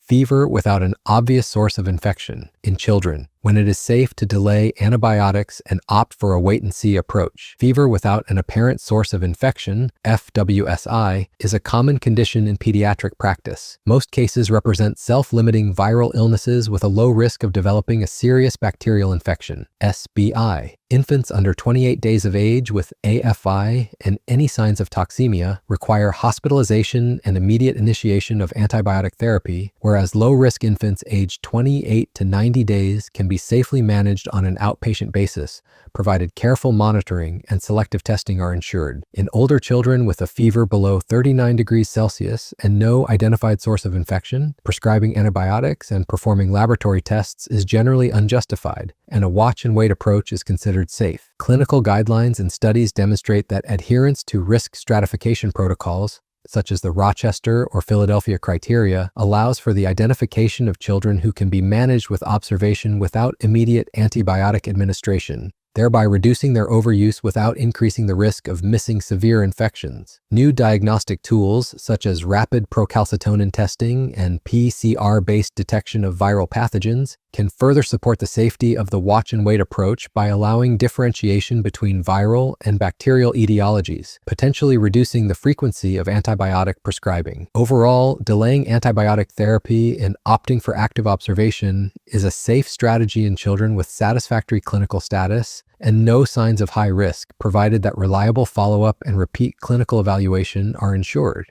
Fever without an obvious source of infection in children, when it is safe to delay antibiotics and opt for a wait-and-see approach. Fever without an apparent source of infection, FWSI, is a common condition in pediatric practice. Most cases represent self-limiting viral illnesses with a low risk of developing a serious bacterial infection, SBI. Infants under 28 days of age with AFI and any signs of toxemia require hospitalization and immediate initiation of antibiotic therapy, whereas low-risk infants aged 28 to 90 days can be safely managed on an outpatient basis, provided careful monitoring and selective testing are ensured. In older children with a fever below 39 degrees Celsius and no identified source of infection, prescribing antibiotics and performing laboratory tests is generally unjustified, and a watch-and-wait approach is considered safe. Clinical guidelines and studies demonstrate that adherence to risk stratification protocols, such as the Rochester or Philadelphia criteria, allows for the identification of children who can be managed with observation without immediate antibiotic administration, thereby reducing their overuse without increasing the risk of missing severe infections. New diagnostic tools, such as rapid Procalcitonin testing and PCR-based detection of viral pathogens, can further support the safety of the watch-and-wait approach by allowing differentiation between viral and bacterial etiologies, potentially reducing the frequency of antibiotic prescribing. Overall, delaying antibiotic therapy and opting for active observation is a safe strategy in children with satisfactory clinical status and no signs of high risk, provided that reliable follow-up and repeat clinical evaluation are ensured.